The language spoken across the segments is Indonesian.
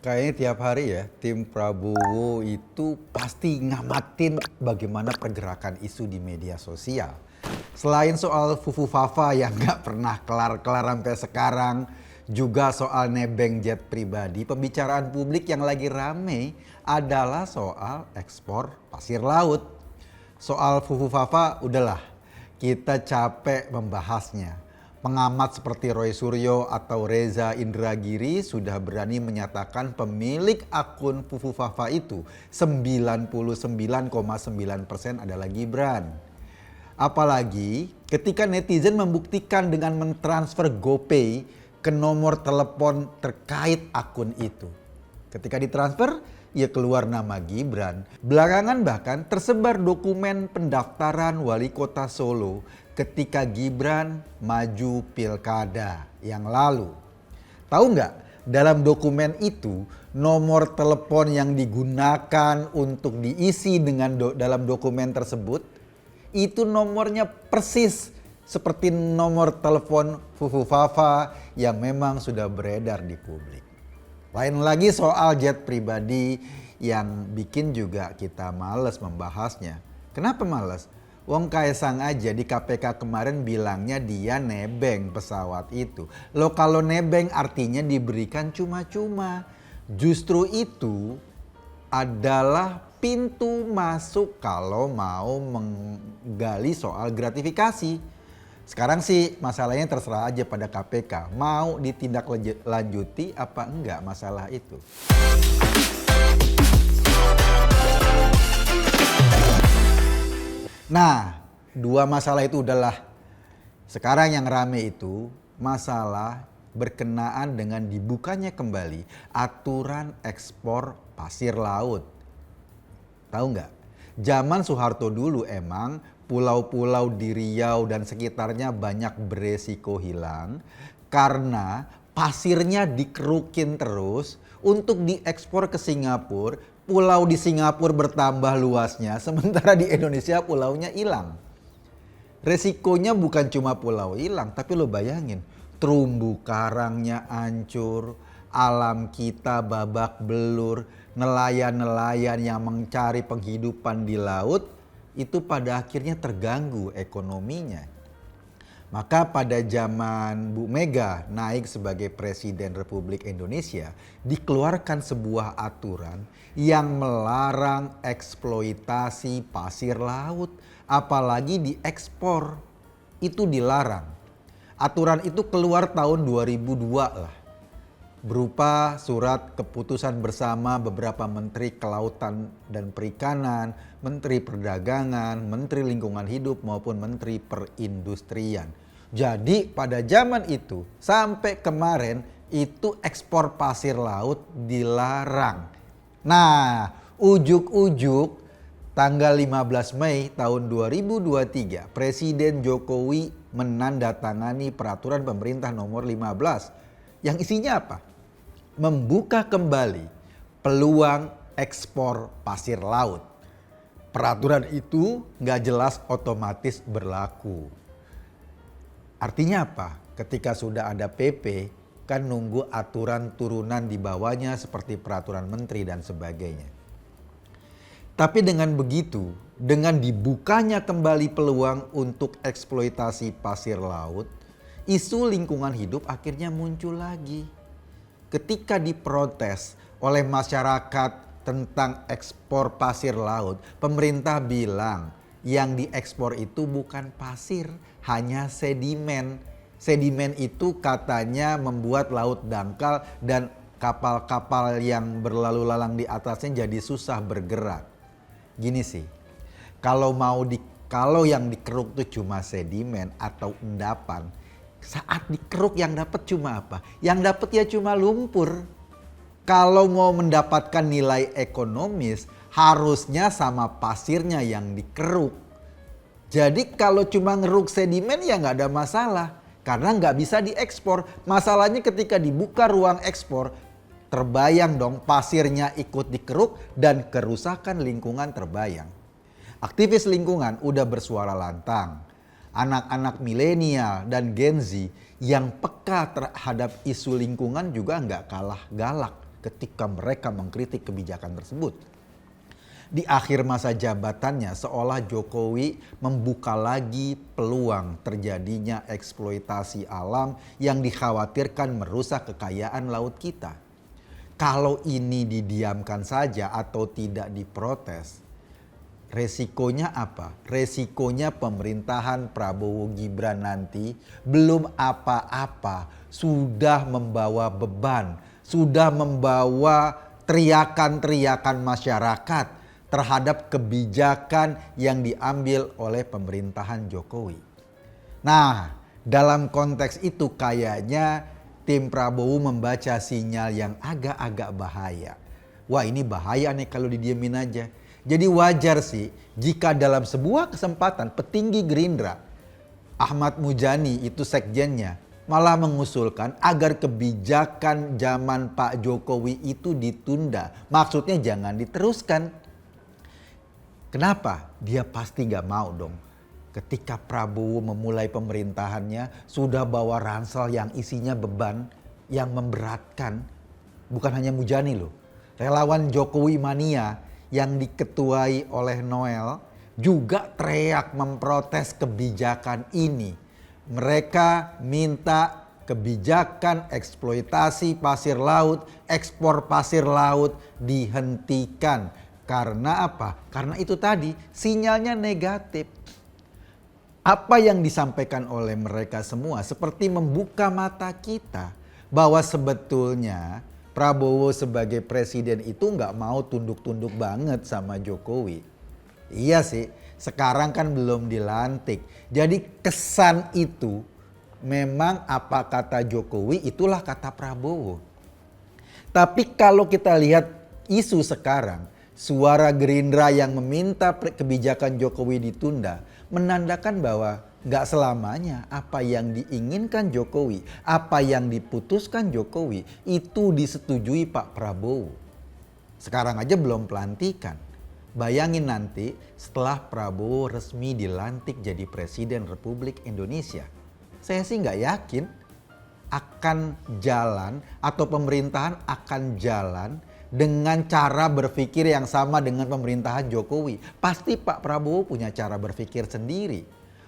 Kayaknya tiap hari ya, tim Prabowo itu pasti ngamatin bagaimana pergerakan isu di media sosial. Selain soal Fufu Fafa yang nggak pernah kelar-kelar sampai sekarang, juga soal nebeng jet pribadi, pembicaraan publik yang lagi rame adalah soal ekspor pasir laut. Soal Fufu Fafa udahlah, kita capek membahasnya. Pengamat seperti Roy Suryo atau Reza Indragiri sudah berani menyatakan pemilik akun Fufu Fafa itu 99,9% adalah Gibran. Apalagi ketika netizen membuktikan dengan mentransfer GoPay ke nomor telepon terkait akun itu. Ketika ditransfer, ya keluar nama Gibran. Belakangan bahkan tersebar dokumen pendaftaran wali kota Solo ketika Gibran maju pilkada yang lalu. Tahu nggak, dalam dokumen itu nomor telepon yang digunakan untuk diisi dalam dokumen tersebut itu nomornya persis seperti nomor telepon Fufu Fafa yang memang sudah beredar di publik. Lain lagi soal jet pribadi yang bikin juga kita males membahasnya. Kenapa males? Wong Kaesang aja di KPK kemarin bilangnya dia nebeng pesawat itu. Loh, kalau nebeng artinya diberikan cuma-cuma. Justru itu adalah pintu masuk kalau mau menggali soal gratifikasi. Sekarang sih masalahnya terserah aja pada KPK. Mau ditindaklanjuti apa enggak masalah itu. Nah, dua masalah itu udahlah. Sekarang yang rame itu masalah berkenaan dengan dibukanya kembali aturan ekspor pasir laut. Tahu nggak? Zaman Soeharto dulu emang pulau-pulau di Riau dan sekitarnya banyak beresiko hilang karena pasirnya dikerukin terus untuk diekspor ke Singapura. Pulau di Singapura bertambah luasnya, sementara di Indonesia pulaunya hilang. Resikonya bukan cuma pulau hilang, tapi lo bayangin, terumbu karangnya hancur, alam kita babak belur, nelayan-nelayan yang mencari penghidupan di laut, itu pada akhirnya terganggu ekonominya. Maka pada zaman Bu Mega naik sebagai Presiden Republik Indonesia, dikeluarkan sebuah aturan yang melarang eksploitasi pasir laut, apalagi diekspor. Itu dilarang. Aturan itu keluar tahun 2002 lah. Berupa surat keputusan bersama beberapa Menteri Kelautan dan Perikanan, Menteri Perdagangan, Menteri Lingkungan Hidup maupun Menteri Perindustrian. Jadi pada zaman itu sampai kemarin itu ekspor pasir laut dilarang. Nah, ujuk-ujuk tanggal 15 Mei tahun 2023 Presiden Jokowi menandatangani peraturan pemerintah nomor 15 yang isinya apa? Membuka kembali peluang ekspor pasir laut. Peraturan itu nggak jelas otomatis berlaku. Artinya apa? Ketika sudah ada PP, kan nunggu aturan turunan di bawahnya seperti peraturan menteri dan sebagainya. Tapi dengan begitu, dengan dibukanya kembali peluang untuk eksploitasi pasir laut, isu lingkungan hidup akhirnya muncul lagi. Ketika diprotes oleh masyarakat tentang ekspor pasir laut, pemerintah bilang yang diekspor itu bukan pasir, hanya sedimen. Sedimen itu katanya membuat laut dangkal dan kapal-kapal yang berlalu lalang di atasnya jadi susah bergerak. Gini sih, kalau yang dikeruk itu cuma sedimen atau endapan, saat dikeruk yang dapat cuma apa? Yang dapat ya cuma lumpur. Kalau mau mendapatkan nilai ekonomis, harusnya sama pasirnya yang dikeruk. Jadi kalau cuma ngeruk sedimen ya nggak ada masalah. Karena nggak bisa diekspor. Masalahnya ketika dibuka ruang ekspor, terbayang dong pasirnya ikut dikeruk dan kerusakan lingkungan terbayang. Aktivis lingkungan udah bersuara lantang. Anak-anak milenial dan Gen Z yang peka terhadap isu lingkungan juga nggak kalah galak ketika mereka mengkritik kebijakan tersebut. Di akhir masa jabatannya seolah Jokowi membuka lagi peluang terjadinya eksploitasi alam yang dikhawatirkan merusak kekayaan laut kita. Kalau ini didiamkan saja atau tidak diprotes, resikonya apa? Resikonya pemerintahan Prabowo Gibran nanti belum apa-apa sudah membawa beban, sudah membawa teriakan-teriakan masyarakat terhadap kebijakan yang diambil oleh pemerintahan Jokowi. Nah, dalam konteks itu kayaknya tim Prabowo membaca sinyal yang agak-agak bahaya. Wah, ini bahaya nih kalau didiemin aja. Jadi wajar sih jika dalam sebuah kesempatan petinggi Gerindra, Ahmad Muzani itu sekjennya, malah mengusulkan agar kebijakan zaman Pak Jokowi itu ditunda. Maksudnya jangan diteruskan. Kenapa? Dia pasti gak mau dong. Ketika Prabowo memulai pemerintahannya sudah bawa ransel yang isinya beban yang memberatkan. Bukan hanya Muzani loh. Relawan Jokowi Mania yang diketuai oleh Noel juga teriak memprotes kebijakan ini. Mereka minta kebijakan eksploitasi pasir laut, ekspor pasir laut dihentikan. Karena apa? Karena itu tadi sinyalnya negatif. Apa yang disampaikan oleh mereka semua seperti membuka mata kita bahwa sebetulnya Prabowo sebagai presiden itu nggak mau tunduk-tunduk banget sama Jokowi. Iya sih, sekarang kan belum dilantik. Jadi kesan itu memang apa kata Jokowi itulah kata Prabowo. Tapi kalau kita lihat isu sekarang, suara Gerindra yang meminta kebijakan Jokowi ditunda menandakan bahwa gak selamanya apa yang diinginkan Jokowi, apa yang diputuskan Jokowi itu disetujui Pak Prabowo. Sekarang aja belum pelantikan. Bayangin nanti setelah Prabowo resmi dilantik jadi Presiden Republik Indonesia. Saya sih gak yakin akan jalan atau pemerintahan akan jalan dengan cara berpikir yang sama dengan pemerintahan Jokowi. Pasti Pak Prabowo punya cara berpikir sendiri.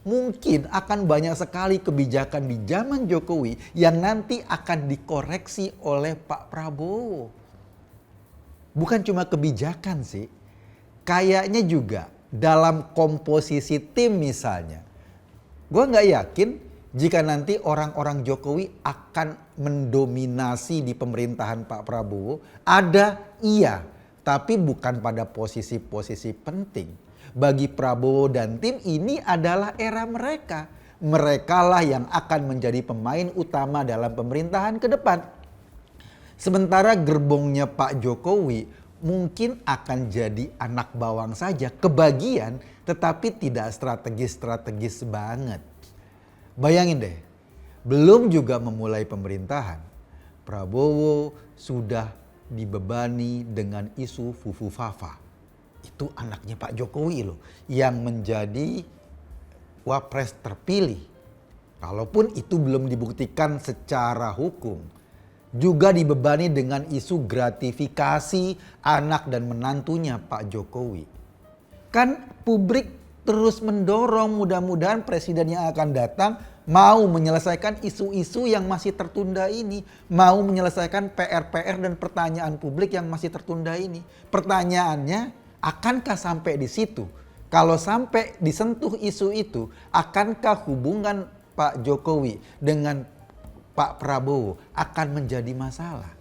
Mungkin akan banyak sekali kebijakan di zaman Jokowi yang nanti akan dikoreksi oleh Pak Prabowo. Bukan cuma kebijakan sih. Kayaknya juga dalam komposisi tim misalnya. Gue gak yakin jika nanti orang-orang Jokowi akan mendominasi di pemerintahan Pak Prabowo, ada iya, tapi bukan pada posisi-posisi penting. Bagi Prabowo dan tim ini adalah era mereka. Merekalah yang akan menjadi pemain utama dalam pemerintahan ke depan. Sementara gerbongnya Pak Jokowi mungkin akan jadi anak bawang saja, kebagian tetapi tidak strategis-strategis banget. Bayangin deh, belum juga memulai pemerintahan, Prabowo sudah dibebani dengan isu Fufu Fafa. Itu anaknya Pak Jokowi loh, yang menjadi wapres terpilih. Kalaupun itu belum dibuktikan secara hukum, juga dibebani dengan isu gratifikasi anak dan menantunya Pak Jokowi. Kan publik terus mendorong mudah-mudahan presiden yang akan datang mau menyelesaikan isu-isu yang masih tertunda ini. Mau menyelesaikan PR-PR dan pertanyaan publik yang masih tertunda ini. Pertanyaannya, akankah sampai di situ? Kalau sampai disentuh isu itu, akankah hubungan Pak Jokowi dengan Pak Prabowo akan menjadi masalah?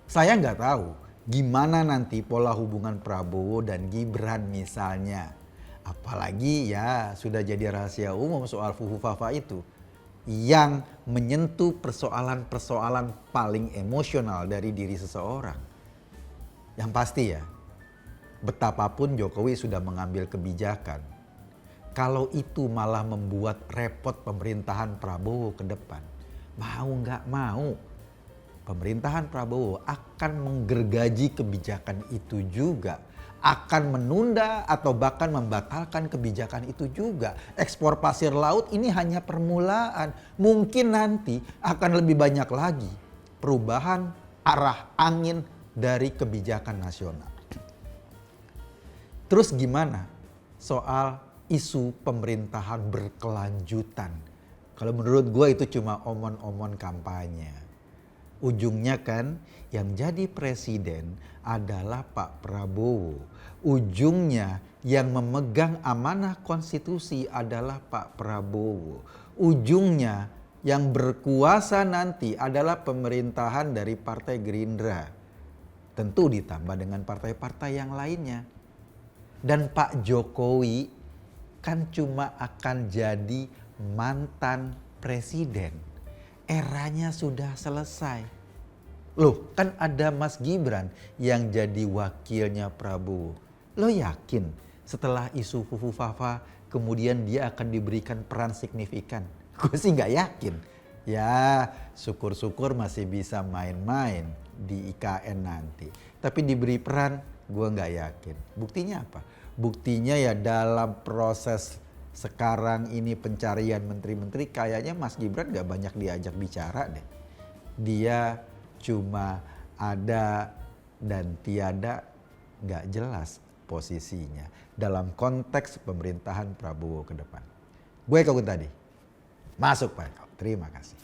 Saya nggak tahu gimana nanti pola hubungan Prabowo dan Gibran misalnya. Apalagi ya sudah jadi rahasia umum soal Fufu Fafa itu. Yang menyentuh persoalan-persoalan paling emosional dari diri seseorang. Yang pasti ya, betapapun Jokowi sudah mengambil kebijakan. Kalau itu malah membuat repot pemerintahan Prabowo ke depan. Mau nggak mau, pemerintahan Prabowo akan menggergaji kebijakan itu juga. Akan menunda atau bahkan membatalkan kebijakan itu juga. Ekspor pasir laut ini hanya permulaan. Mungkin nanti akan lebih banyak lagi perubahan arah angin dari kebijakan nasional. Terus gimana soal isu pemerintahan berkelanjutan? Kalau menurut gue itu cuma omon-omon kampanye. Ujungnya kan yang jadi presiden adalah Pak Prabowo. Ujungnya yang memegang amanah konstitusi adalah Pak Prabowo. Ujungnya yang berkuasa nanti adalah pemerintahan dari Partai Gerindra. Tentu ditambah dengan partai-partai yang lainnya. Dan Pak Jokowi kan cuma akan jadi mantan presiden. Eranya sudah selesai. Loh, kan ada Mas Gibran yang jadi wakilnya Prabowo. Lo yakin setelah isu Fufu Fafa kemudian dia akan diberikan peran signifikan? Gue sih nggak yakin. Ya, syukur-syukur masih bisa main-main di IKN nanti. Tapi diberi peran, gue nggak yakin. Buktinya apa? Buktinya ya dalam proses sekarang ini pencarian menteri-menteri kayaknya Mas Gibran gak banyak diajak bicara deh. Dia cuma ada dan tiada, gak jelas posisinya dalam konteks pemerintahan Prabowo ke depan. Gue Eko Kuntadi, masuk Pak Eko, terima kasih.